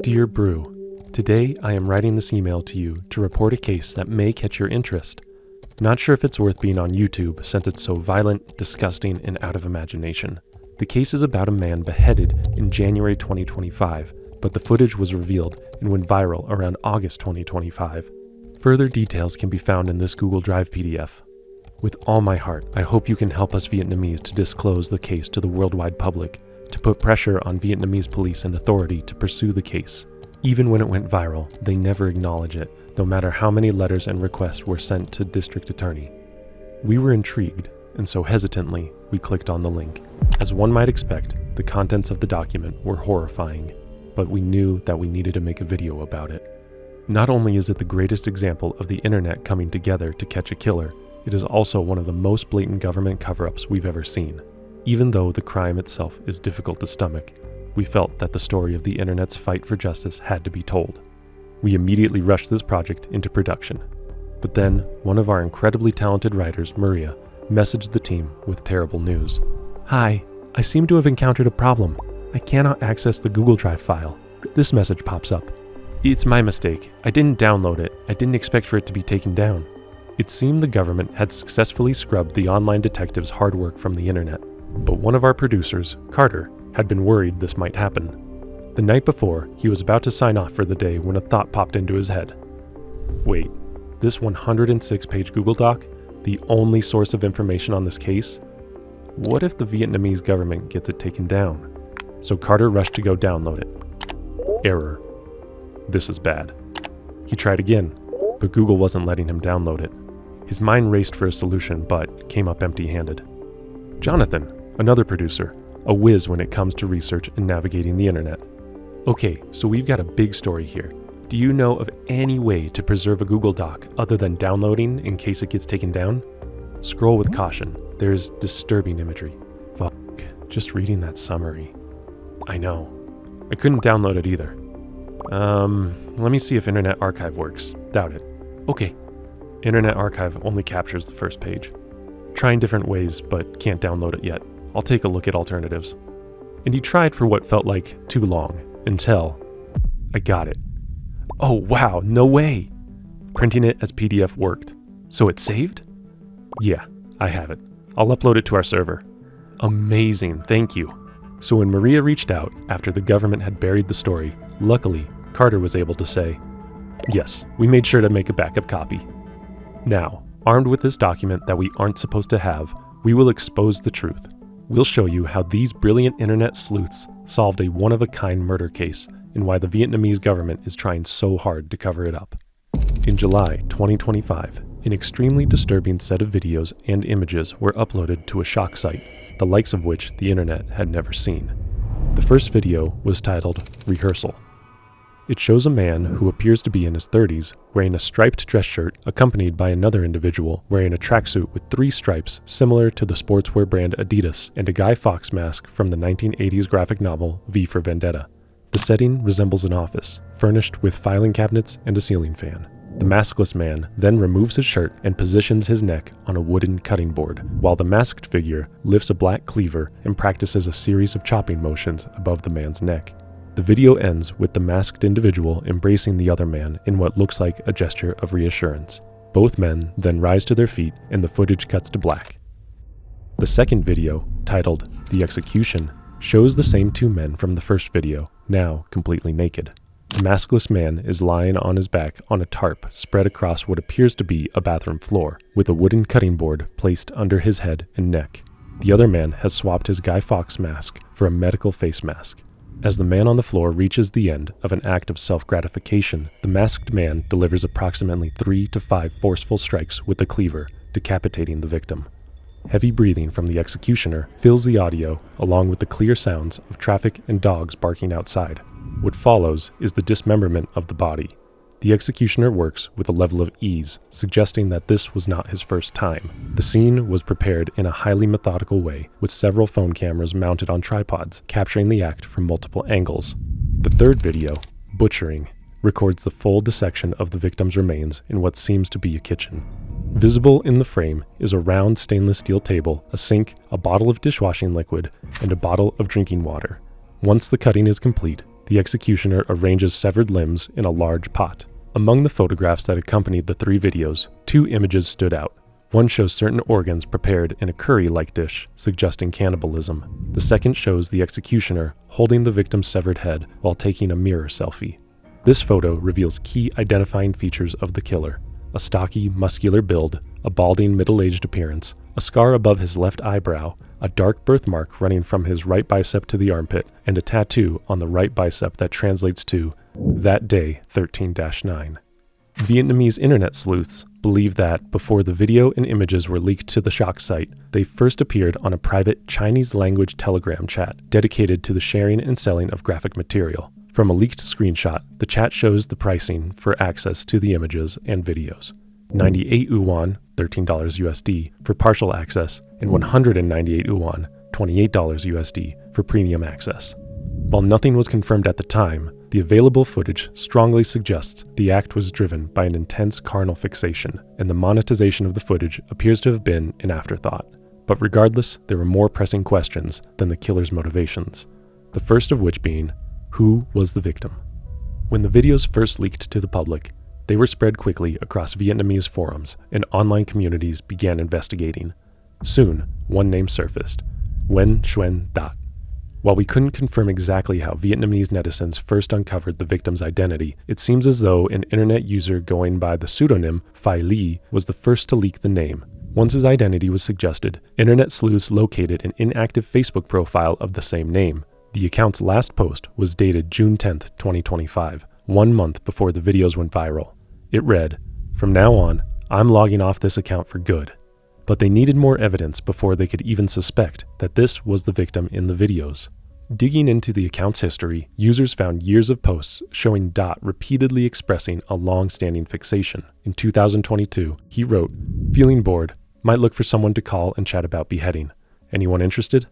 Dear Brew, today I am writing this email to you to report a case that may catch your interest. Not sure if it's worth being on YouTube since it's so violent, disgusting, and out of imagination. The case is about a man beheaded in January 2025, but the footage was revealed and went viral around August 2025. Further details can be found in this Google Drive PDF. With all my heart, I hope you can help us Vietnamese to disclose the case to the worldwide public, to put pressure on Vietnamese police and authority to pursue the case. Even when it went viral, they never acknowledge it, no matter how many letters and requests were sent to district attorney. We were intrigued, and so hesitantly, we clicked on the link. As one might expect, the contents of the document were horrifying, but we knew that we needed to make a video about it. Not only is it the greatest example of the internet coming together to catch a killer, it is also one of the most blatant government cover-ups we've ever seen. Even though the crime itself is difficult to stomach, we felt that the story of the internet's fight for justice had to be told. We immediately rushed this project into production. But then, one of our incredibly talented writers, Maria, messaged the team with terrible news. "Hi, I seem to have encountered a problem. I cannot access the Google Drive file. This message pops up. It's my mistake. I didn't download it. I didn't expect for it to be taken down." It seemed the government had successfully scrubbed the online detectives' hard work from the internet. But one of our producers, Carter, had been worried this might happen. The night before, he was about to sign off for the day when a thought popped into his head. Wait, this 106-page Google Doc, the only source of information on this case? What if the Vietnamese government gets it taken down? So Carter rushed to go download it. Error. This is bad. He tried again, but Google wasn't letting him download it. His mind raced for a solution, but came up empty-handed. Jonathan, another producer, a whiz when it comes to research and navigating the internet. Okay, so we've got a big story here. Do you know of any way to preserve a Google Doc other than downloading in case it gets taken down? Scroll with caution. There's disturbing imagery. Fuck, just reading that summary. I know. I couldn't download it either. Let me see if Internet Archive works. Doubt it. Okay. Internet Archive only captures the first page. Trying different ways, but can't download it yet. I'll take a look at alternatives. And he tried for what felt like too long, until I got it. Oh wow, no way! Printing it as PDF worked. So it's saved? Yeah, I have it. I'll upload it to our server. Amazing, thank you. So when Maria reached out after the government had buried the story, luckily, Carter was able to say, "Yes, we made sure to make a backup copy." Now, armed with this document that we aren't supposed to have, we will expose the truth. We'll show you how these brilliant internet sleuths solved a one-of-a-kind murder case and why the Vietnamese government is trying so hard to cover it up. In July 2025, an extremely disturbing set of videos and images were uploaded to a shock site, the likes of which the internet had never seen. The first video was titled Rehearsal. It shows a man who appears to be in his 30s wearing a striped dress shirt accompanied by another individual wearing a tracksuit with 3 stripes similar to the sportswear brand Adidas and a Guy Fawkes mask from the 1980s graphic novel V for Vendetta. The setting resembles an office, furnished with filing cabinets and a ceiling fan. The maskless man then removes his shirt and positions his neck on a wooden cutting board, while the masked figure lifts a black cleaver and practices a series of chopping motions above the man's neck. The video ends with the masked individual embracing the other man in what looks like a gesture of reassurance. Both men then rise to their feet and the footage cuts to black. The second video, titled The Execution, shows the same 2 men from the first video, now completely naked. The maskless man is lying on his back on a tarp spread across what appears to be a bathroom floor, with a wooden cutting board placed under his head and neck. The other man has swapped his Guy Fawkes mask for a medical face mask. As the man on the floor reaches the end of an act of self-gratification, the masked man delivers approximately 3 to 5 forceful strikes with the cleaver, decapitating the victim. Heavy breathing from the executioner fills the audio, along with the clear sounds of traffic and dogs barking outside. What follows is the dismemberment of the body. The executioner works with a level of ease, suggesting that this was not his first time. The scene was prepared in a highly methodical way, with several phone cameras mounted on tripods, capturing the act from multiple angles. The third video, Butchering, records the full dissection of the victim's remains in what seems to be a kitchen. Visible in the frame is a round stainless steel table, a sink, a bottle of dishwashing liquid, and a bottle of drinking water. Once the cutting is complete, The executioner arranges severed limbs in a large pot. Among the photographs that accompanied the 3 videos, 2 images stood out. One shows certain organs prepared in a curry-like dish, suggesting cannibalism. The second shows the executioner holding the victim's severed head while taking a mirror selfie. This photo reveals key identifying features of the killer: a stocky, muscular build, a balding, middle-aged appearance, a scar above his left eyebrow, a dark birthmark running from his right bicep to the armpit, and a tattoo on the right bicep that translates to "That Day 13-9. Vietnamese internet sleuths believe that before the video and images were leaked to the shock site, they first appeared on a private Chinese-language Telegram chat dedicated to the sharing and selling of graphic material. From a leaked screenshot, the chat shows the pricing for access to the images and videos: 98 yuan, $13 USD, for partial access, and 198 yuan, $28 USD, for premium access. While nothing was confirmed at the time, the available footage strongly suggests the act was driven by an intense carnal fixation, and the monetization of the footage appears to have been an afterthought. But regardless, there were more pressing questions than the killer's motivations, the first of which being, who was the victim? When the videos first leaked to the public, they were spread quickly across Vietnamese forums, and online communities began investigating. Soon, one name surfaced: Nguyen Xuyen Dat. While we couldn't confirm exactly how Vietnamese netizens first uncovered the victim's identity, it seems as though an internet user going by the pseudonym Phi Ly was the first to leak the name. Once his identity was suggested, internet sleuths located an inactive Facebook profile of the same name. The account's last post was dated June 10, 2025, 1 month before the videos went viral. It read, "From now on, I'm logging off this account for good." But they needed more evidence before they could even suspect that this was the victim in the videos. Digging into the account's history, users found years of posts showing Dot repeatedly expressing a long-standing fixation. In 2022, he wrote, "Feeling bored, might look for someone to call and chat about beheading. Anyone interested?"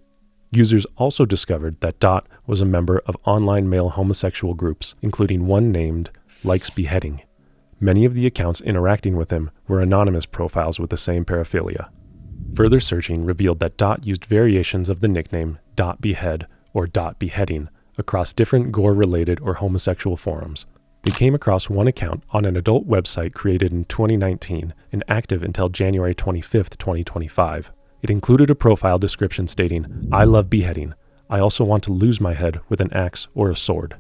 Users also discovered that Dot was a member of online male homosexual groups, including one named Likes Beheading. Many of the accounts interacting with him were anonymous profiles with the same paraphilia. Further searching revealed that Dot used variations of the nickname Dot Behead or Dot Beheading across different gore-related or homosexual forums. They came across one account on an adult website created in 2019 and active until January 25, 2025. It included a profile description stating, "I love beheading. I also want to lose my head with an axe or a sword."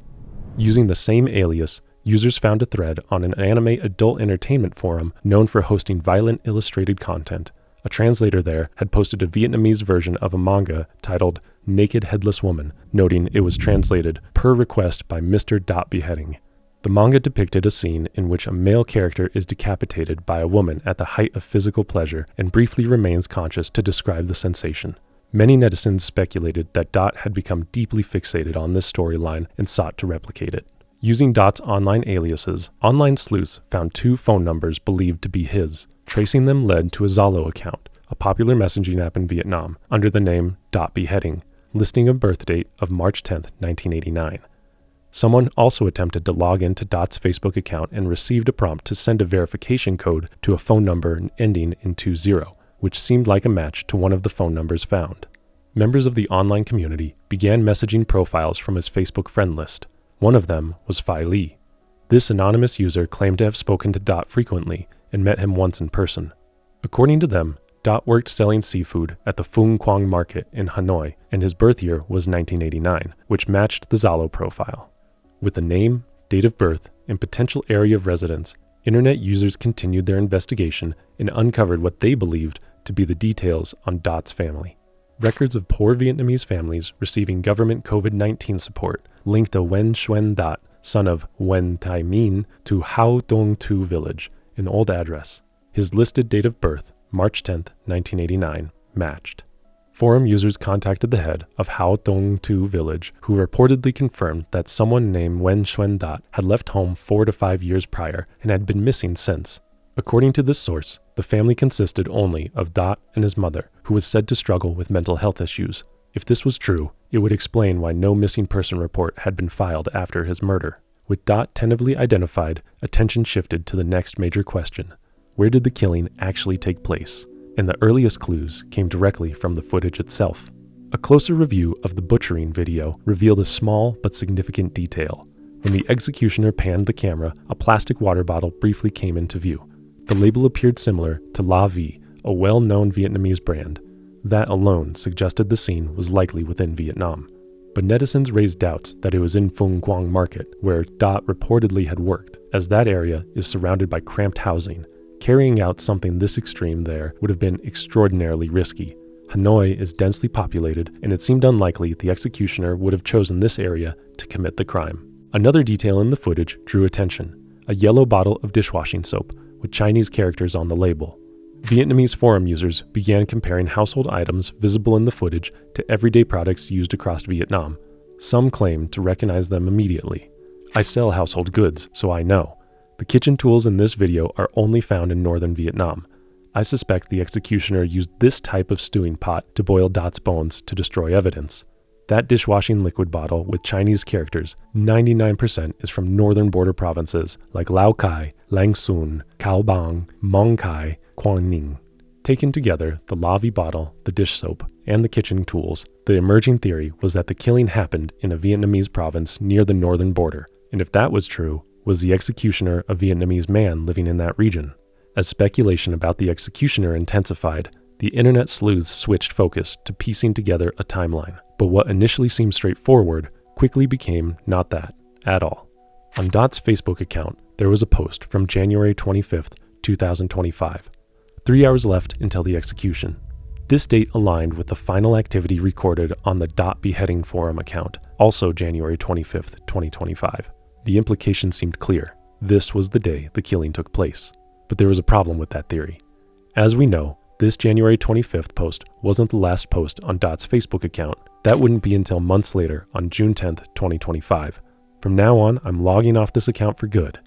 Using the same alias, users found a thread on an anime adult entertainment forum known for hosting violent illustrated content. A translator there had posted a Vietnamese version of a manga titled Naked Headless Woman, noting it was translated per request by Mr. Dot Beheading. The manga depicted a scene in which a male character is decapitated by a woman at the height of physical pleasure and briefly remains conscious to describe the sensation. Many netizens speculated that Dot had become deeply fixated on this storyline and sought to replicate it. Using Dot's online aliases, online sleuths found 2 phone numbers believed to be his. Tracing them led to a Zalo account, a popular messaging app in Vietnam, under the name Dot Beheading, listing a birth date of March 10, 1989. Someone also attempted to log into Dot's Facebook account and received a prompt to send a verification code to a phone number ending in 20, which seemed like a match to one of the phone numbers found. Members of the online community began messaging profiles from his Facebook friend list. One of them was Phi Ly. This anonymous user claimed to have spoken to Dot frequently and met him once in person. According to them, Dot worked selling seafood at the Phuong Quang Market in Hanoi, and his birth year was 1989, which matched the Zalo profile. With the name, date of birth, and potential area of residence, internet users continued their investigation and uncovered what they believed to be the details on Dot's family. Records of poor Vietnamese families receiving government COVID-19 support linked a Nguyen Xuyen Dat, son of Nguyen Thai Minh, to Hao Dong Tu village, an old address. His listed date of birth, March 10, 1989, matched. Forum users contacted the head of Hao Dong Tu village, who reportedly confirmed that someone named Nguyen Xuyen Dat had left home 4 to 5 years prior and had been missing since. According to this source, the family consisted only of Dot and his mother, who was said to struggle with mental health issues. If this was true, it would explain why no missing person report had been filed after his murder. With Dot tentatively identified, attention shifted to the next major question: where did the killing actually take place? And the earliest clues came directly from the footage itself. A closer review of the butchering video revealed a small but significant detail. When the executioner panned the camera, a plastic water bottle briefly came into view. The label appeared similar to La Vie, a well-known Vietnamese brand. That alone suggested the scene was likely within Vietnam. But netizens raised doubts that it was in Phuong Quang Market, where Dot reportedly had worked, as that area is surrounded by cramped housing. Carrying out something this extreme there would have been extraordinarily risky. Hanoi is densely populated, and it seemed unlikely the executioner would have chosen this area to commit the crime. Another detail in the footage drew attention: a yellow bottle of dishwashing soap with Chinese characters on the label. Vietnamese forum users began comparing household items visible in the footage to everyday products used across Vietnam. Some claimed to recognize them immediately. "I sell household goods, so I know. The kitchen tools in this video are only found in northern Vietnam. I suspect the executioner used this type of stewing pot to boil Dot's bones to destroy evidence. That dishwashing liquid bottle with Chinese characters, 99% is from northern border provinces like Lao Cai, Lang Son, Cao Bang, Mong Khai, Quang Ninh. Taken together, the La Vie bottle, the dish soap, and the kitchen tools, the emerging theory was that the killing happened in a Vietnamese province near the northern border. And if that was true, was the executioner a Vietnamese man living in that region? As speculation about the executioner intensified, the internet sleuths switched focus to piecing together a timeline. But what initially seemed straightforward quickly became not that at all. On Dot's Facebook account, there was a post from January 25th, 2025. 3 hours left until the execution. This date aligned with the final activity recorded on the Dot Beheading Forum account, also January 25th, 2025. The implication seemed clear. This was the day the killing took place. But there was a problem with that theory. As we know, this January 25th post wasn't the last post on Dot's Facebook account. That wouldn't be until months later on June 10th, 2025. From now on, I'm logging off this account for good.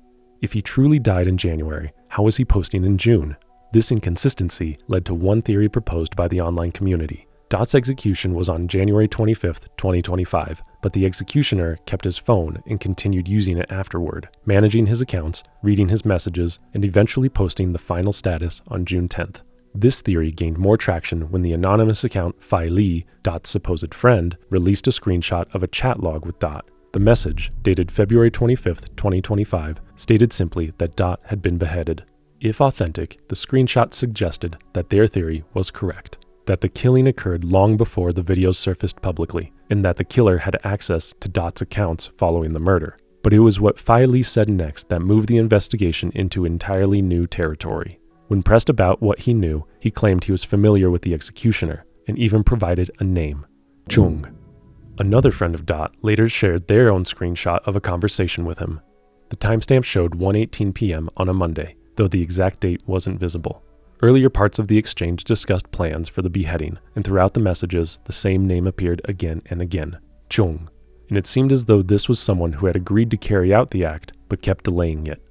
If he truly died in January, how was he posting in June? This inconsistency led to one theory proposed by the online community. Dot's execution was on January 25th, 2025, but the executioner kept his phone and continued using it afterward, managing his accounts, reading his messages, and eventually posting the final status on June 10th. This theory gained more traction when the anonymous account Phi Li, Dot's supposed friend, released a screenshot of a chat log with Dot. The message, dated February 25th, 2025, stated simply that Dot had been beheaded. If authentic, the screenshot suggested that their theory was correct, that the killing occurred long before the videos surfaced publicly, and that the killer had access to Dot's accounts following the murder. But it was what Phi Li said next that moved the investigation into entirely new territory. When pressed about what he knew, he claimed he was familiar with the executioner, and even provided a name: Chung. Another friend of Dot later shared their own screenshot of a conversation with him. The timestamp showed 1:18 p.m. on a Monday, though the exact date wasn't visible. Earlier parts of the exchange discussed plans for the beheading, and throughout the messages, the same name appeared again and again: Chung. And it seemed as though this was someone who had agreed to carry out the act, but kept delaying it.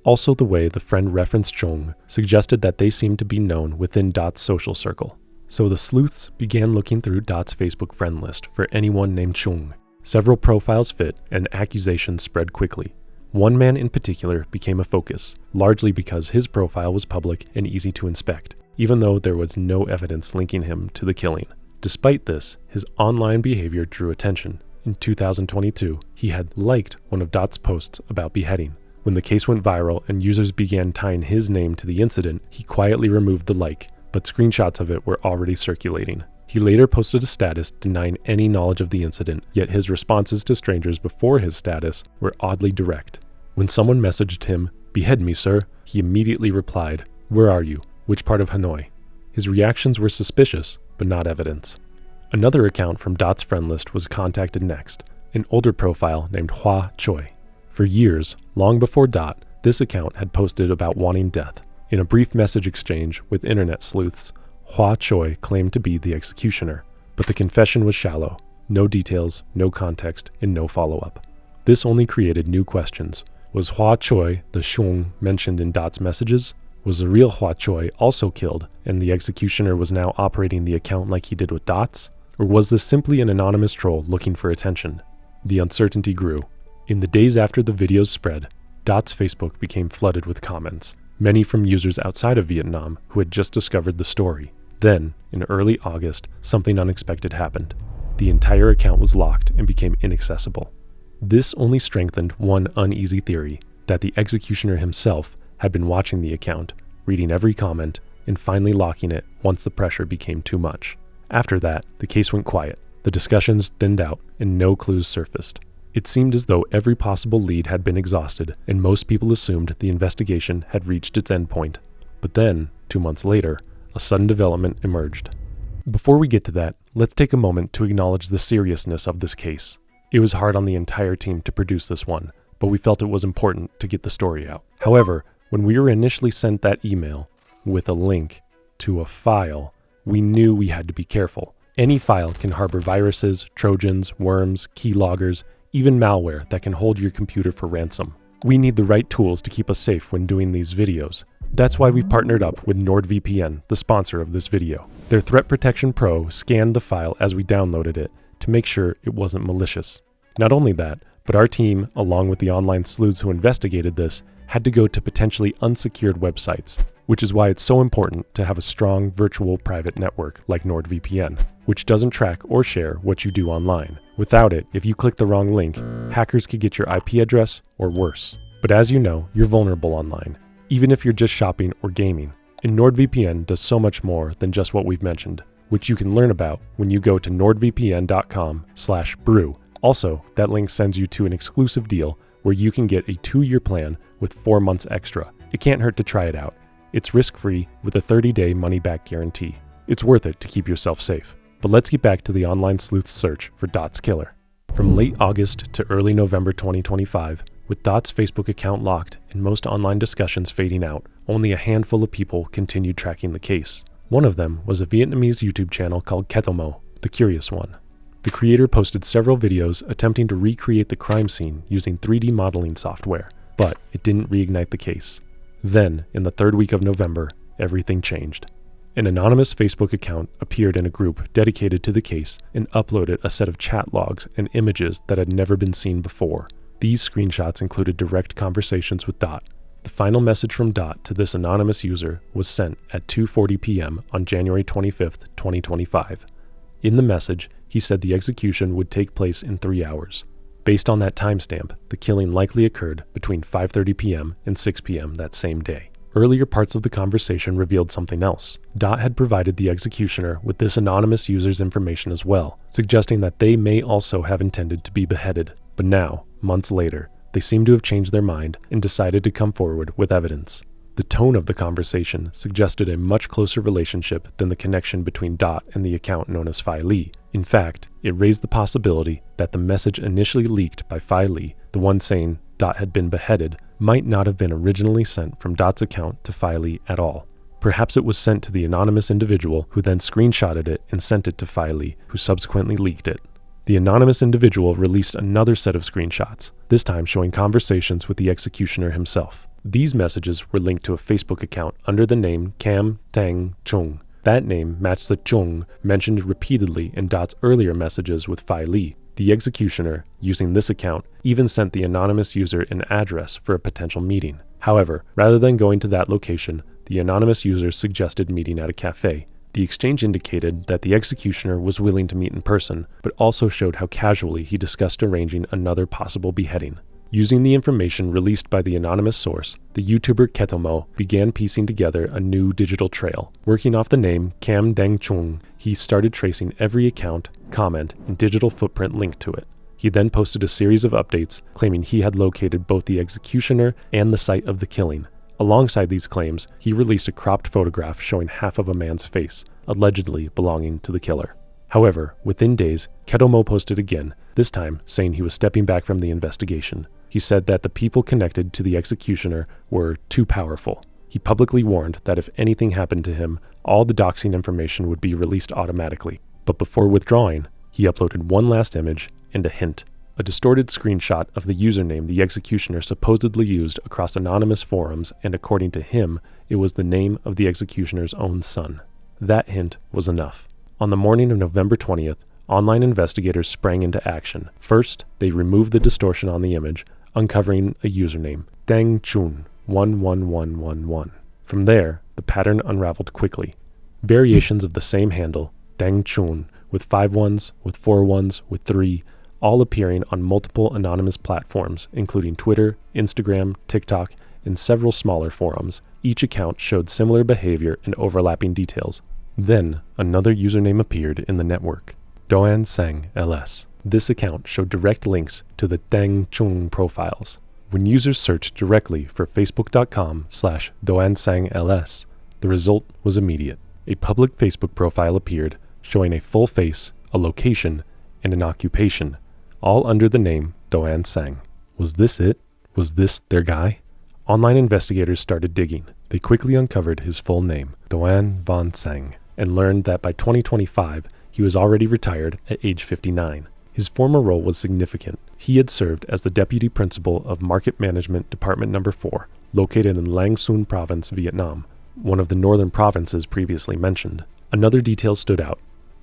Also, the way the friend referenced Chung suggested that they seemed to be known within Dot's social circle. So the sleuths began looking through Dot's Facebook friend list for anyone named Chung. Several profiles fit, and accusations spread quickly. One man in particular became a focus, largely because his profile was public and easy to inspect, even though there was no evidence linking him to the killing. Despite this, his online behavior drew attention. In 2022, he had liked one of Dot's posts about beheading. When the case went viral and users began tying his name to the incident, he quietly removed the like, but screenshots of it were already circulating. He later posted a status denying any knowledge of the incident, yet his responses to strangers before his status were oddly direct. When someone messaged him, "Behead me, sir," he immediately replied, "Where are you? Which part of Hanoi?" His reactions were suspicious, but not evidence. Another account from Dot's friend list was contacted next, an older profile named Hua Choi. For years, long before Dot, this account had posted about wanting death. In a brief message exchange with internet sleuths, Hua Choi claimed to be the executioner, but the confession was shallow. No details, no context, and no follow-up. This only created new questions. Was Hua Choi the Shung mentioned in Dot's messages? Was the real Hua Choi also killed, and the executioner was now operating the account like he did with Dot's? Or was this simply an anonymous troll looking for attention? The uncertainty grew. In the days after the videos spread, Dot's Facebook became flooded with comments, many from users outside of Vietnam who had just discovered the story. Then, in early August, something unexpected happened. The entire account was locked and became inaccessible. This only strengthened one uneasy theory, that the executioner himself had been watching the account, reading every comment, and finally locking it once the pressure became too much. After that, the case went quiet. The discussions thinned out and no clues surfaced. It seemed as though every possible lead had been exhausted, and most people assumed the investigation had reached its endpoint. But then, 2 months later, a sudden development emerged. Before we get to that, let's take a moment to acknowledge the seriousness of this case. It was hard on the entire team to produce this one, but we felt it was important to get the story out. However, when we were initially sent that email with a link to a file, we knew we had to be careful. Any file can harbor viruses, trojans, worms, keyloggers, even malware that can hold your computer for ransom. We need the right tools to keep us safe when doing these videos. That's why we partnered up with NordVPN, the sponsor of this video. Their Threat Protection Pro scanned the file as we downloaded it to make sure it wasn't malicious. Not only that, but our team, along with the online sleuths who investigated this, had to go to potentially unsecured websites, which is why it's so important to have a strong virtual private network like NordVPN, which doesn't track or share what you do online. Without it, if you click the wrong link, hackers could get your IP address or worse. But as you know, you're vulnerable online, even if you're just shopping or gaming. And NordVPN does so much more than just what we've mentioned, which you can learn about when you go to nordvpn.com/brew. Also, that link sends you to an exclusive deal where you can get a 2-year plan with 4 months extra. It can't hurt to try it out. It's risk-free with a 30-day money-back guarantee. It's worth it to keep yourself safe. But let's get back to the online sleuth's search for Dot's killer. From late August to early November 2025, with Dot's Facebook account locked and most online discussions fading out, only a handful of people continued tracking the case. One of them was a Vietnamese YouTube channel called Cannibal, the Curious One. The creator posted several videos attempting to recreate the crime scene using 3D modeling software, but it didn't reignite the case. Then, in the 3rd week of November, everything changed. An anonymous Facebook account appeared in a group dedicated to the case and uploaded a set of chat logs and images that had never been seen before. These screenshots included direct conversations with Dot. The final message from Dot to this anonymous user was sent at 2:40 p.m. on January 25th, 2025. In the message, he said the execution would take place in 3 hours. Based on that timestamp, the killing likely occurred between 5:30 p.m. and 6 p.m. that same day. Earlier parts of the conversation revealed something else. Dot had provided the executioner with this anonymous user's information as well, suggesting that they may also have intended to be beheaded. But now, months later, they seem to have changed their mind and decided to come forward with evidence. The tone of the conversation suggested a much closer relationship than the connection between Dot and the account known as Phi Lee. In fact, it raised the possibility that the message initially leaked by Phi Lee, the one saying Dot had been beheaded, might not have been originally sent from Dot's account to Phi Lee at all. Perhaps it was sent to the anonymous individual who then screenshotted it and sent it to Phi Lee, who subsequently leaked it. The anonymous individual released another set of screenshots, this time showing conversations with the executioner himself. These messages were linked to a Facebook account under the name Cam Tang Chung. That name matched the Chung mentioned repeatedly in Dot's earlier messages with Phi Lee. The executioner, using this account, even sent the anonymous user an address for a potential meeting. However, rather than going to that location, the anonymous user suggested meeting at a cafe. The exchange indicated that the executioner was willing to meet in person, but also showed how casually he discussed arranging another possible beheading. Using the information released by the anonymous source, the YouTuber Ketomo began piecing together a new digital trail. Working off the name Cam Deng Chung, he started tracing every account, comment, and digital footprint linked to it. He then posted a series of updates claiming he had located both the executioner and the site of the killing. Alongside these claims, he released a cropped photograph showing half of a man's face, allegedly belonging to the killer. However, within days, Ketomo posted again, this time saying he was stepping back from the investigation. He said that the people connected to the executioner were too powerful. He publicly warned that if anything happened to him, all the doxing information would be released automatically. But before withdrawing, he uploaded one last image and a hint. A distorted screenshot of the username the executioner supposedly used across anonymous forums, and according to him, it was the name of the executioner's own son. That hint was enough. On the morning of November 20th, online investigators sprang into action. First, they removed the distortion on the image, uncovering a username, Deng Chun 11111. From there, the pattern unraveled quickly. Variations of the same handle, Deng Chun, with 5 ones, with 4 ones, with 3, all appearing on multiple anonymous platforms, including Twitter, Instagram, TikTok, and several smaller forums. Each account showed similar behavior and overlapping details. Then, another username appeared in the network, Doan Sang LS. This account showed direct links to the Deng Chun profiles. When users searched directly for facebook.com/DoanSangLS, the result was immediate. A public Facebook profile appeared, showing a full face, a location, and an occupation, all under the name Doan Sang. Was this it? Was this their guy? Online investigators started digging. They quickly uncovered his full name, Doan Van Sang, and learned that by 2025, he was already retired at age 59. His former role was significant. He had served as the deputy principal of Market Management Department No. 4, located in Lang Son Province, Vietnam, one of the northern provinces previously mentioned. Another detail stood out.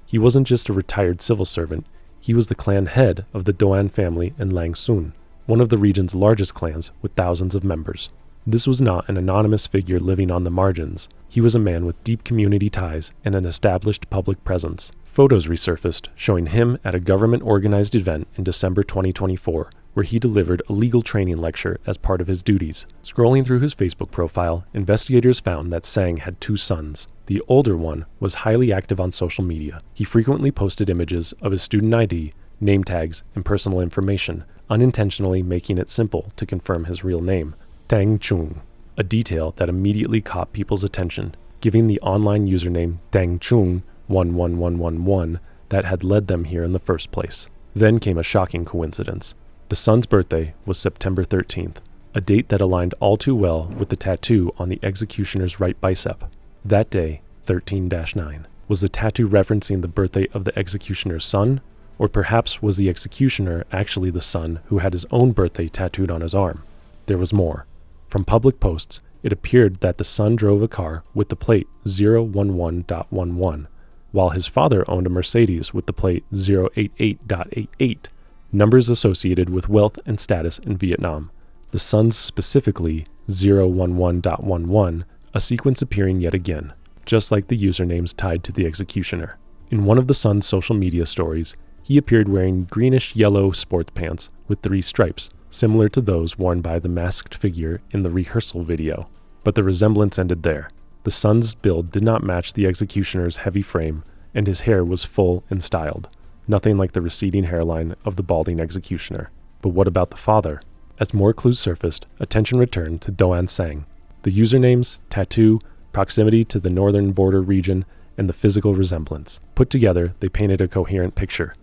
He wasn't just a retired civil servant, he was the clan head of the Doan family in Lang Son, one of the region's largest clans with thousands of members. This was not an anonymous figure living on the margins. He was a man with deep community ties and an established public presence. Photos resurfaced showing him at a government-organized event in December 2024, where he delivered a legal training lecture as part of his duties. Scrolling through his Facebook profile, investigators found that Sang had 2 sons. The older one was highly active on social media. He frequently posted images of his student ID, name tags, and personal information, unintentionally making it simple to confirm his real name, Deng Chun, a detail that immediately caught people's attention, giving the online username Deng Chun 11111 that had led them here in the first place. Then came a shocking coincidence. The son's birthday was September 13th, a date that aligned all too well with the tattoo on the executioner's right bicep. That day, 13-9. Was the tattoo referencing the birthday of the executioner's son? Or perhaps was the executioner actually the son who had his own birthday tattooed on his arm? There was more. From public posts, it appeared that the son drove a car with the plate 011.11, while his father owned a Mercedes with the plate 088.88, numbers associated with wealth and status in Vietnam. The son's specifically 011.11, a sequence appearing yet again, just like the usernames tied to the executioner. In one of the son's social media stories, he appeared wearing greenish-yellow sports pants with 3 stripes, similar to those worn by the masked figure in the rehearsal video. But the resemblance ended there. The son's build did not match the executioner's heavy frame, and his hair was full and styled, nothing like the receding hairline of the balding executioner. But what about the father? As more clues surfaced, attention returned to Doan Sang. The usernames, tattoo, proximity to the northern border region, and the physical resemblance. Put together, they painted a coherent picture.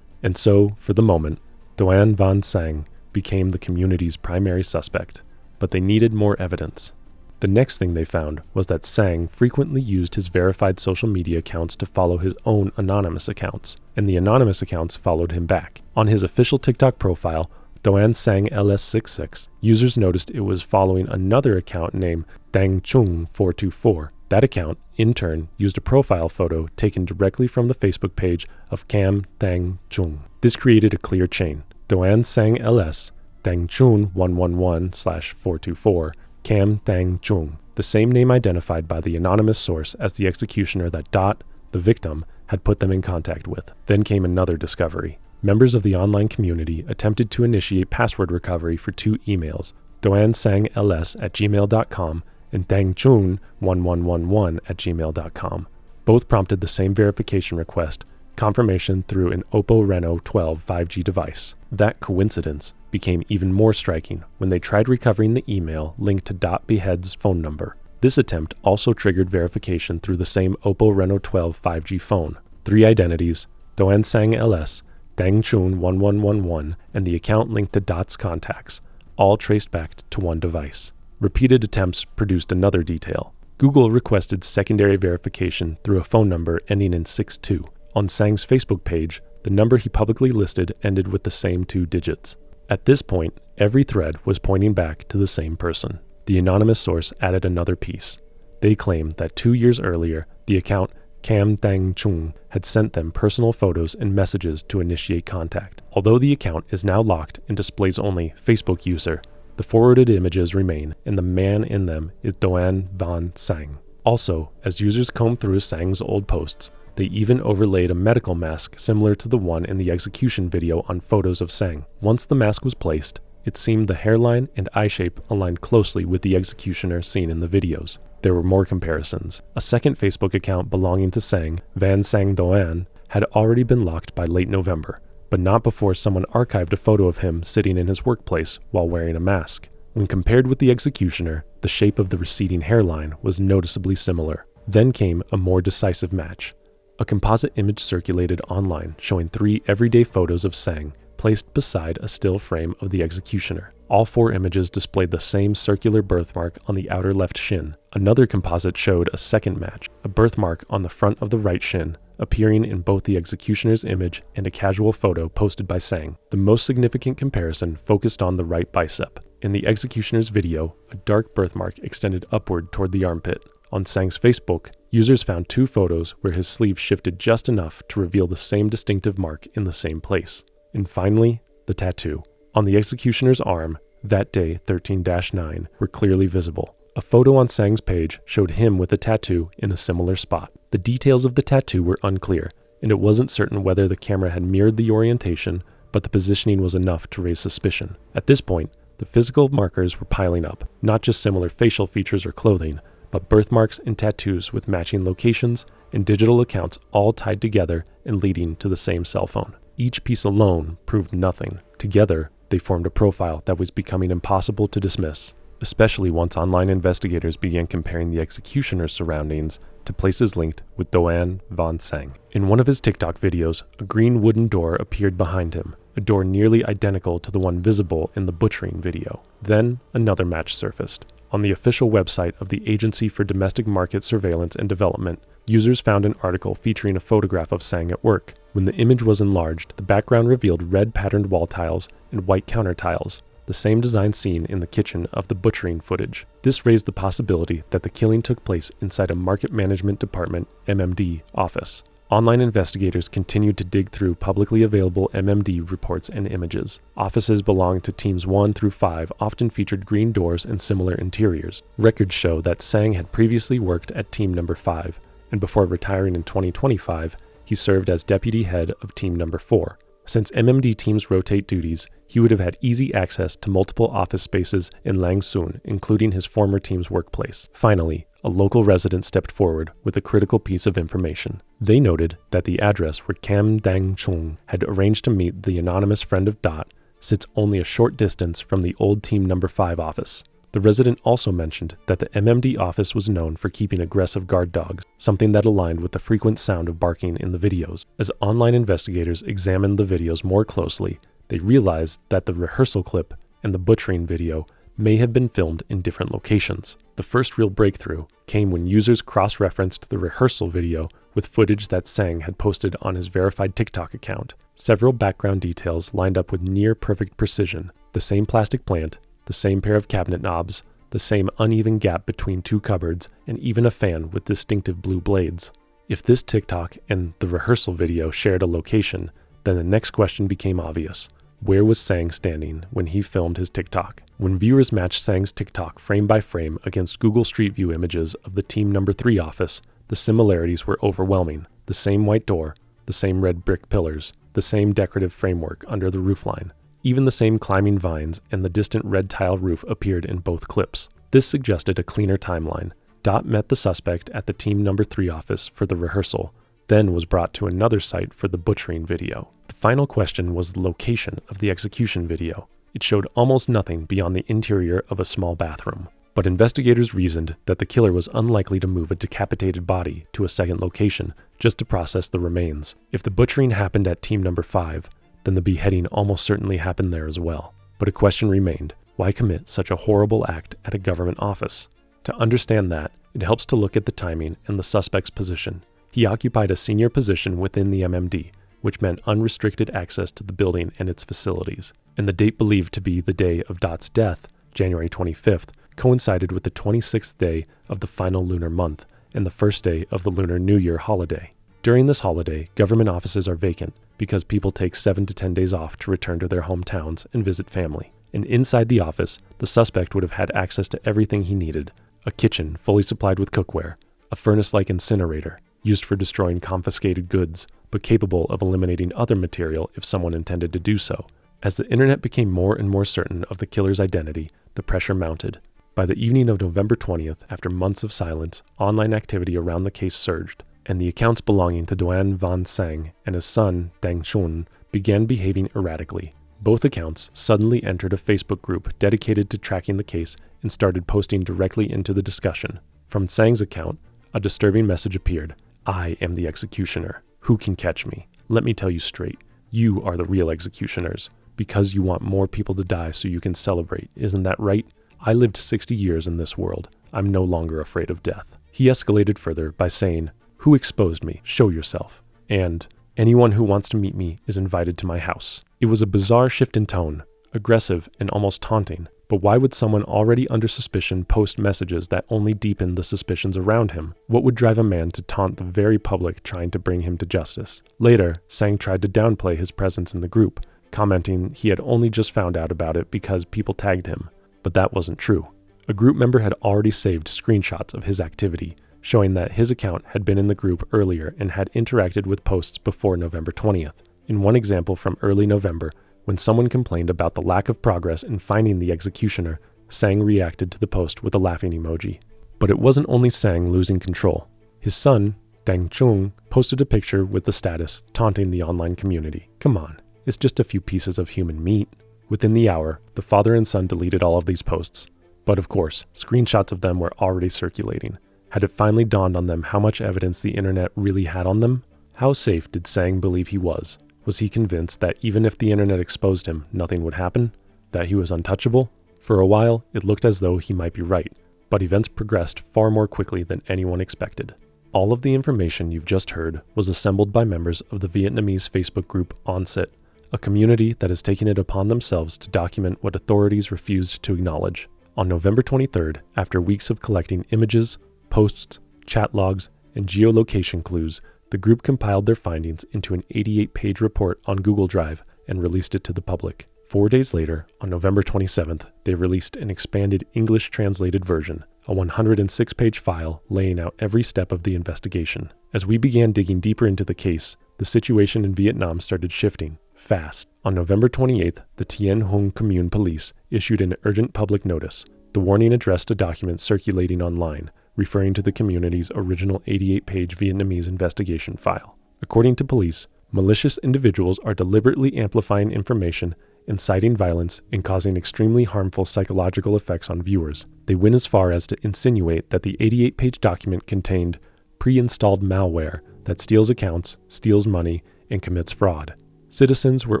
And so, for the moment, Doan Van Sang became the community's primary suspect, but they needed more evidence. The next thing they found was that Sang frequently used his verified social media accounts to follow his own anonymous accounts, and the anonymous accounts followed him back. On his official TikTok profile, Doan Sang LS66, users noticed it was following another account named Deng Chun 424. That account, in turn, used a profile photo taken directly from the Facebook page of Cam Deng Chun. This created a clear chain. Doan Sang LS, Deng Chun 111/424, Cam Deng Chun, the same name identified by the anonymous source as the executioner that Dot, the victim, had put them in contact with. Then came another discovery. Members of the online community attempted to initiate password recovery for 2 emails, doansangls@gmail.com and dengchun1111@gmail.com. Both prompted the same verification request, confirmation through an Oppo Reno 12 5G device. That coincidence became even more striking when they tried recovering the email linked to Dot Behead's phone number. This attempt also triggered verification through the same Oppo Reno 12 5G phone. 3 identities, Doan Sang LS, Deng Chun 1111, and the account linked to Dot's contacts, all traced back to one device. Repeated attempts produced another detail. Google requested secondary verification through a phone number ending in 62. On Sang's Facebook page, the number he publicly listed ended with the same 2 digits. At this point, every thread was pointing back to the same person. The anonymous source added another piece. They claimed that 2 years earlier, the account Cam Deng Chun had sent them personal photos and messages to initiate contact. Although the account is now locked and displays only Facebook user, the forwarded images remain, and the man in them is Doan Van Sang. Also, as users combed through Sang's old posts, they even overlaid a medical mask similar to the one in the execution video on photos of Sang. Once the mask was placed, it seemed the hairline and eye shape aligned closely with the executioner seen in the videos. There were more comparisons. A second Facebook account belonging to Sang, Van Sang Doan, had already been locked by late November, but not before someone archived a photo of him sitting in his workplace while wearing a mask. When compared with the executioner, the shape of the receding hairline was noticeably similar. Then came a more decisive match. A composite image circulated online showing 3 everyday photos of Sang placed beside a still frame of the executioner. All 4 images displayed the same circular birthmark on the outer left shin. Another composite showed a second match, a birthmark on the front of the right shin, appearing in both the executioner's image and a casual photo posted by Sang. The most significant comparison focused on the right bicep. In the executioner's video, a dark birthmark extended upward toward the armpit. On Sang's Facebook, users found 2 photos where his sleeve shifted just enough to reveal the same distinctive mark in the same place. And finally, the tattoo. On the executioner's arm, that day 13-9 were clearly visible. A photo on Sang's page showed him with a tattoo in a similar spot. The details of the tattoo were unclear, and it wasn't certain whether the camera had mirrored the orientation, but the positioning was enough to raise suspicion. At this point, the physical markers were piling up, not just similar facial features or clothing, but birthmarks and tattoos with matching locations and digital accounts all tied together and leading to the same cell phone. Each piece alone proved nothing. Together, they formed a profile that was becoming impossible to dismiss, especially once online investigators began comparing the executioner's surroundings to places linked with Doan Van Sang. In one of his TikTok videos, a green wooden door appeared behind him, a door nearly identical to the one visible in the butchering video. Then, another match surfaced. On the official website of the Agency for Domestic Market Surveillance and Development, users found an article featuring a photograph of Sang at work. When the image was enlarged, the background revealed red patterned wall tiles and white counter tiles, the same design seen in the kitchen of the butchering footage. This raised the possibility that the killing took place inside a Market Management Department (MMD) office. Online investigators continued to dig through publicly available MMD reports and images. Offices belonging to teams 1 through 5 often featured green doors and similar interiors. Records show that Sang had previously worked at team number 5, and before retiring in 2025, he served as deputy head of team number 4. Since MMD teams rotate duties, he would have had easy access to multiple office spaces in Lang Soon, including his former team's workplace. Finally, a local resident stepped forward with a critical piece of information. They noted that the address where Kam Dang Chung had arranged to meet the anonymous friend of Dot sits only a short distance from the old team number 5 office. The resident also mentioned that the MMD office was known for keeping aggressive guard dogs, something that aligned with the frequent sound of barking in the videos. As online investigators examined the videos more closely, they realized that the rehearsal clip and the butchering video may have been filmed in different locations. The first real breakthrough came when users cross-referenced the rehearsal video with footage that Sang had posted on his verified TikTok account. Several background details lined up with near-perfect precision: the same plastic plant, the same pair of cabinet knobs, the same uneven gap between 2 cupboards, and even a fan with distinctive blue blades. If this TikTok and the rehearsal video shared a location, then the next question became obvious. Where was Sang standing when he filmed his TikTok? When viewers matched Sang's TikTok frame by frame against Google Street View images of the Team Number 3 office, the similarities were overwhelming. The same white door, the same red brick pillars, the same decorative framework under the roofline. Even the same climbing vines and the distant red tile roof appeared in both clips. This suggested a cleaner timeline. Dot met the suspect at the Team Number 3 office for the rehearsal, then was brought to another site for the butchering video. The final question was the location of the execution video. It showed almost nothing beyond the interior of a small bathroom. But investigators reasoned that the killer was unlikely to move a decapitated body to a second location just to process the remains. If the butchering happened at Team Number 5, then the beheading almost certainly happened there as well. But a question remained: why commit such a horrible act at a government office? To understand that, it helps to look at the timing and the suspect's position. He occupied a senior position within the MMD, which meant unrestricted access to the building and its facilities. And the date believed to be the day of Dot's death, January 25th, coincided with the 26th day of the final lunar month and the first day of the Lunar New Year holiday. During this holiday, government offices are vacant because people take 7 to 10 days off to return to their hometowns and visit family. And inside the office, the suspect would have had access to everything he needed: a kitchen fully supplied with cookware, a furnace-like incinerator used for destroying confiscated goods, but capable of eliminating other material if someone intended to do so. As the internet became more and more certain of the killer's identity, the pressure mounted. By the evening of November 20th, after months of silence, online activity around the case surged, and the accounts belonging to Duan Van Sang and his son, Dang Chun, began behaving erratically. Both accounts suddenly entered a Facebook group dedicated to tracking the case and started posting directly into the discussion. From Sang's account, a disturbing message appeared. "I am the executioner. Who can catch me? Let me tell you straight. You are the real executioners. Because you want more people to die so you can celebrate. Isn't that right? I lived 60 years in this world. I'm no longer afraid of death." He escalated further by saying, "Who exposed me? Show yourself." And, "Anyone who wants to meet me is invited to my house." It was a bizarre shift in tone, aggressive and almost taunting. But why would someone already under suspicion post messages that only deepened the suspicions around him? What would drive a man to taunt the very public trying to bring him to justice? Later, Sang tried to downplay his presence in the group, commenting he had only just found out about it because people tagged him. But that wasn't true. A group member had already saved screenshots of his activity, showing that his account had been in the group earlier and had interacted with posts before November 20th. In one example from early November, when someone complained about the lack of progress in finding the executioner, Sang reacted to the post with a laughing emoji. But it wasn't only Sang losing control. His son, Dang Chung, posted a picture with the status, taunting the online community. Come on, it's just a few pieces of human meat. Within the hour, the father and son deleted all of these posts. But of course, screenshots of them were already circulating. Had it finally dawned on them how much evidence the internet really had on them? How safe did Sang believe he was? Was he convinced that even if the internet exposed him, nothing would happen? That he was untouchable? For a while, it looked as though he might be right, but events progressed far more quickly than anyone expected. All of the information you've just heard was assembled by members of the Vietnamese Facebook group Onset, a community that has taken it upon themselves to document what authorities refused to acknowledge. On November 23rd, after weeks of collecting images, posts, chat logs, and geolocation clues, the group compiled their findings into an 88-page report on Google Drive and released it to the public. 4 days later, on November 27th, they released an expanded English-translated version, a 106-page file laying out every step of the investigation. As we began digging deeper into the case, the situation in Vietnam started shifting, fast. On November 28th, the Tien Hung Commune Police issued an urgent public notice. The warning addressed a document circulating online, referring to the community's original 88-page Vietnamese investigation file. According to police, malicious individuals are deliberately amplifying information, inciting violence, and causing extremely harmful psychological effects on viewers. They went as far as to insinuate that the 88-page document contained pre-installed malware that steals accounts, steals money, and commits fraud. Citizens were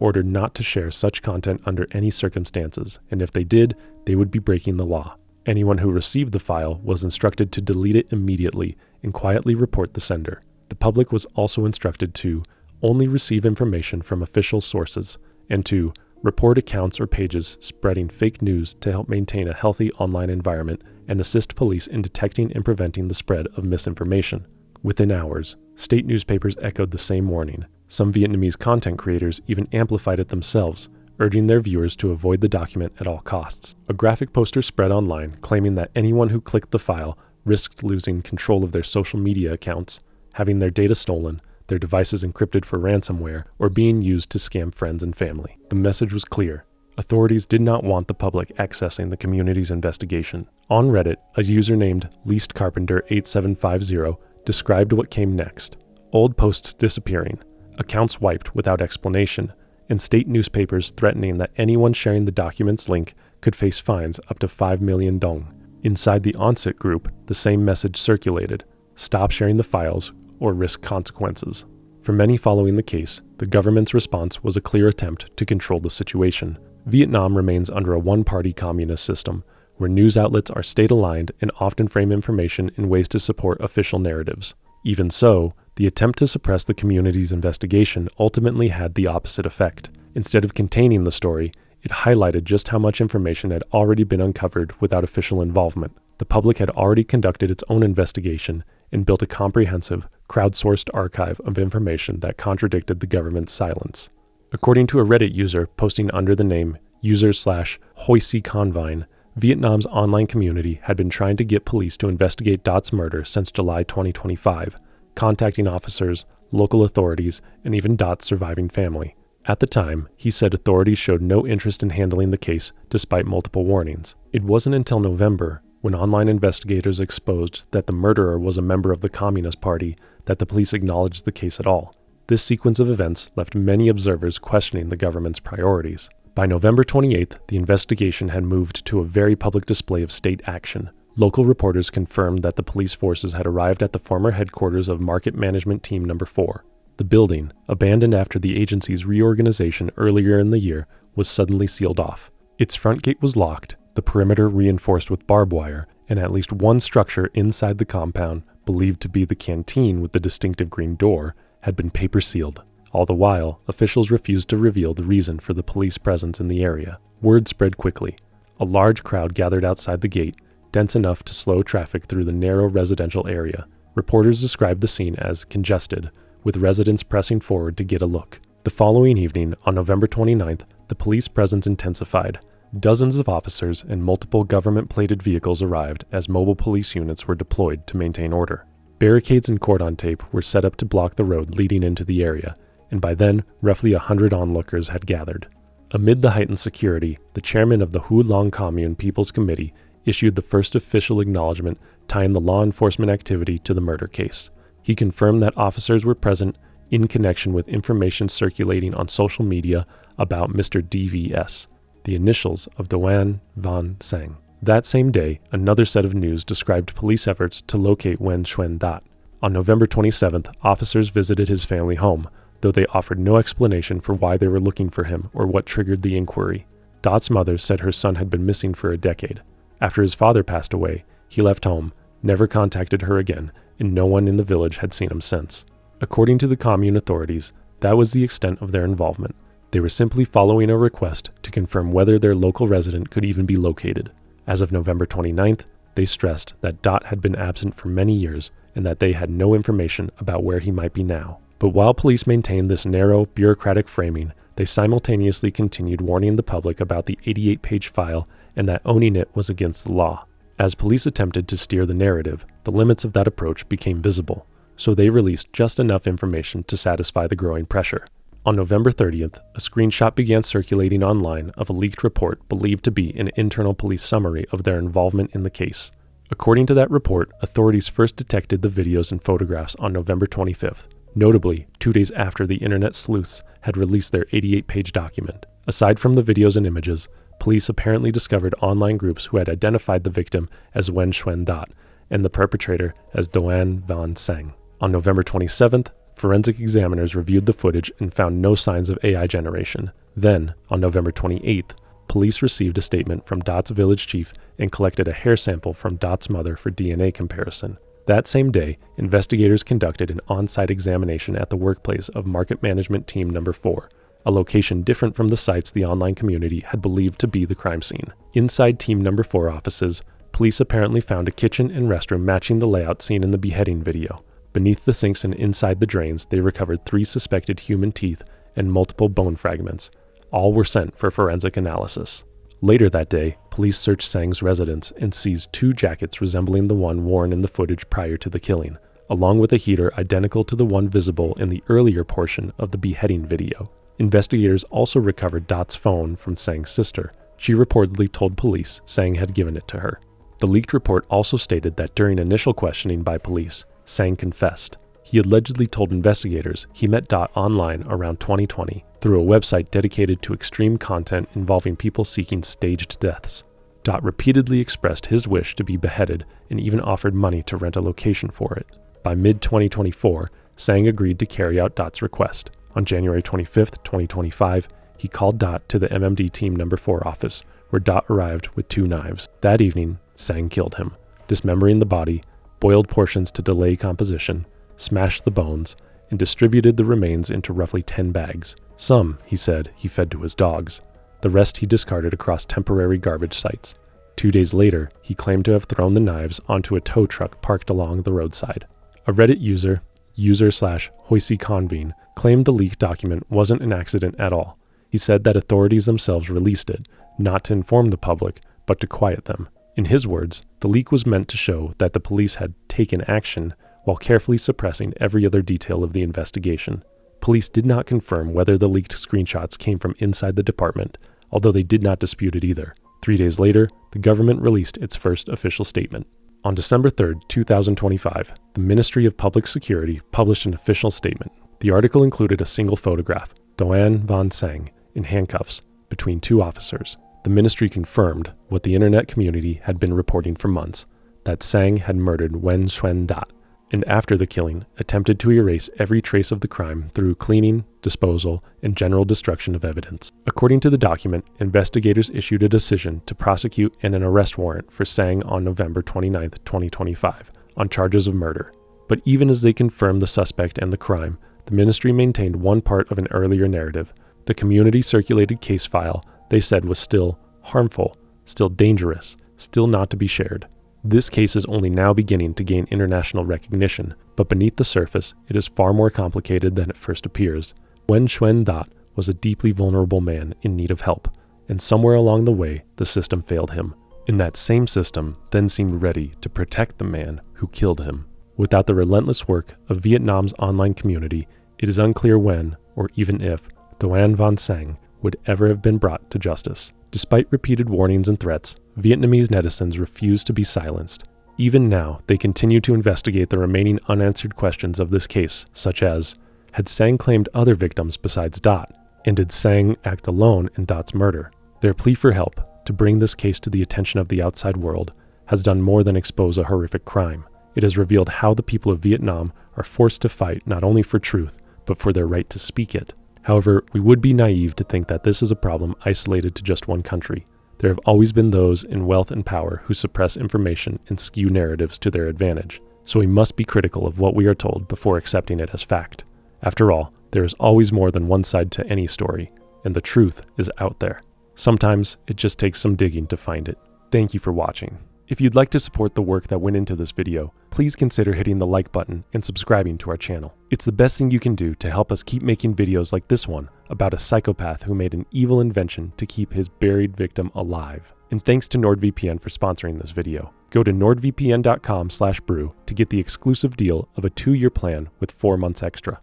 ordered not to share such content under any circumstances, and if they did, they would be breaking the law. Anyone who received the file was instructed to delete it immediately and quietly report the sender. The public was also instructed to only receive information from official sources and to report accounts or pages spreading fake news to help maintain a healthy online environment and assist police in detecting and preventing the spread of misinformation. Within hours, state newspapers echoed the same warning. Some Vietnamese content creators even amplified it themselves, urging their viewers to avoid the document at all costs. A graphic poster spread online claiming that anyone who clicked the file risked losing control of their social media accounts, having their data stolen, their devices encrypted for ransomware, or being used to scam friends and family. The message was clear. Authorities did not want the public accessing the community's investigation. On Reddit, a user named LeastCarpenter8750 described what came next. Old posts disappearing, accounts wiped without explanation, and state newspapers threatening that anyone sharing the document's link could face fines up to 5 million dong. Inside the Onset group, the same message circulated: stop sharing the files or risk consequences. For many following the case, the government's response was a clear attempt to control the situation. Vietnam remains under a one-party communist system, where news outlets are state-aligned and often frame information in ways to support official narratives. Even so, the attempt to suppress the community's investigation ultimately had the opposite effect. Instead of containing the story, it highlighted just how much information had already been uncovered without official involvement. The public had already conducted its own investigation and built a comprehensive, crowdsourced archive of information that contradicted the government's silence. According to a Reddit user posting under the name user/HoiSiConvine, Vietnam's online community had been trying to get police to investigate Dot's murder since July 2025, contacting officers, local authorities, and even Dot's surviving family. At the time, he said authorities showed no interest in handling the case despite multiple warnings. It wasn't until November, when online investigators exposed that the murderer was a member of the Communist Party, that the police acknowledged the case at all. This sequence of events left many observers questioning the government's priorities. By November 28th, the investigation had moved to a very public display of state action. Local reporters confirmed that the police forces had arrived at the former headquarters of Market Management Team No. 4. The building, abandoned after the agency's reorganization earlier in the year, was suddenly sealed off. Its front gate was locked, the perimeter reinforced with barbed wire, and at least one structure inside the compound, believed to be the canteen with the distinctive green door, had been paper sealed. All the while, officials refused to reveal the reason for the police presence in the area. Word spread quickly. A large crowd gathered outside the gate, dense enough to slow traffic through the narrow residential area. Reporters described the scene as congested, with residents pressing forward to get a look. The following evening, on November 29th, the police presence intensified. Dozens of officers and multiple government-plated vehicles arrived as mobile police units were deployed to maintain order. Barricades and cordon tape were set up to block the road leading into the area, and by then, roughly 100 onlookers had gathered. Amid the heightened security, the chairman of the Hu Long Commune People's Committee issued the first official acknowledgement tying the law enforcement activity to the murder case. He confirmed that officers were present in connection with information circulating on social media about Mr. DVS, the initials of Doan Van Sang. That same day, another set of news described police efforts to locate Nguyen Xuan Dat. On November 27th, officers visited his family home, though they offered no explanation for why they were looking for him or what triggered the inquiry. Dot's mother said her son had been missing for a decade. After his father passed away, he left home, never contacted her again, and no one in the village had seen him since. According to the commune authorities, that was the extent of their involvement. They were simply following a request to confirm whether their local resident could even be located. As of November 29th, they stressed that Dot had been absent for many years and that they had no information about where he might be now. But while police maintained this narrow, bureaucratic framing, they simultaneously continued warning the public about the 88-page file and that owning it was against the law. As police attempted to steer the narrative, the limits of that approach became visible, so they released just enough information to satisfy the growing pressure. On November 30th, a screenshot began circulating online of a leaked report believed to be an internal police summary of their involvement in the case. According to that report, authorities first detected the videos and photographs on November 25th, notably 2 days after the internet sleuths had released their 88-page document. Aside from the videos and images, police apparently discovered online groups who had identified the victim as Nguyen Xuan Dat and the perpetrator as Doan Van Sang. On November 27th, forensic examiners reviewed the footage and found no signs of AI generation. Then, on November 28th, police received a statement from Dot's village chief and collected a hair sample from Dot's mother for DNA comparison. That same day, investigators conducted an on-site examination at the workplace of Market Management Team No. 4, a location different from the sites the online community had believed to be the crime scene. Inside Team No. 4 offices, police apparently found a kitchen and restroom matching the layout seen in the beheading video. Beneath the sinks and inside the drains, they recovered 3 suspected human teeth and multiple bone fragments. All were sent for forensic analysis. Later that day, police searched Sang's residence and seized 2 jackets resembling the one worn in the footage prior to the killing, along with a heater identical to the one visible in the earlier portion of the beheading video. Investigators also recovered Dot's phone from Sang's sister. She reportedly told police Sang had given it to her. The leaked report also stated that during initial questioning by police, Sang confessed. He allegedly told investigators he met Dot online around 2020 through a website dedicated to extreme content involving people seeking staged deaths. Dot repeatedly expressed his wish to be beheaded and even offered money to rent a location for it. By mid-2024, Sang agreed to carry out Dot's request. On January 25, 2025, he called Dot to the MMD Team No. 4 office, where Dot arrived with 2 knives. That evening, Sang killed him, dismembering the body, boiled portions to delay composition, smashed the bones, and distributed the remains into roughly 10 bags. Some, he said, he fed to his dogs. The rest he discarded across temporary garbage sites. 2 days later, he claimed to have thrown the knives onto a tow truck parked along the roadside. A Reddit user, user/HoiseyConvene, claimed the leaked document wasn't an accident at all. He said that authorities themselves released it, not to inform the public, but to quiet them. In his words, the leak was meant to show that the police had taken action while carefully suppressing every other detail of the investigation. Police did not confirm whether the leaked screenshots came from inside the department, although they did not dispute it either. 3 days later, the government released its first official statement. On December 3, 2025, the Ministry of Public Security published an official statement. The article included a single photograph, Doan Van Sang, in handcuffs, between two officers. The ministry confirmed what the internet community had been reporting for months, that Sang had murdered Nguyen Xuan Dat, and after the killing, attempted to erase every trace of the crime through cleaning, disposal, and general destruction of evidence. According to the document, investigators issued a decision to prosecute and an arrest warrant for Sang on November 29, 2025, on charges of murder. But even as they confirmed the suspect and the crime, the ministry maintained one part of an earlier narrative. The community-circulated case file, they said, was still harmful, still dangerous, still not to be shared. This case is only now beginning to gain international recognition, but beneath the surface, it is far more complicated than it first appears. Nguyen Xuan Dat was a deeply vulnerable man in need of help, and somewhere along the way, the system failed him. And that same system then seemed ready to protect the man who killed him. Without the relentless work of Vietnam's online community, it is unclear when, or even if, Doan Van Sang would ever have been brought to justice. Despite repeated warnings and threats, Vietnamese netizens refused to be silenced. Even now, they continue to investigate the remaining unanswered questions of this case, such as, had Sang claimed other victims besides Dot? And did Sang act alone in Dot's murder? Their plea for help, to bring this case to the attention of the outside world, has done more than expose a horrific crime. It has revealed how the people of Vietnam are forced to fight not only for truth, but for their right to speak it. However, we would be naive to think that this is a problem isolated to just one country. There have always been those in wealth and power who suppress information and skew narratives to their advantage, so we must be critical of what we are told before accepting it as fact. After all, there is always more than one side to any story, and the truth is out there. Sometimes it just takes some digging to find it. Thank you for watching. If you'd like to support the work that went into this video, please consider hitting the like button and subscribing to our channel. It's the best thing you can do to help us keep making videos like this one about a psychopath who made an evil invention to keep his buried victim alive. And thanks to NordVPN for sponsoring this video. Go to nordvpn.com/brew to get the exclusive deal of a 2-year plan with 4 months extra.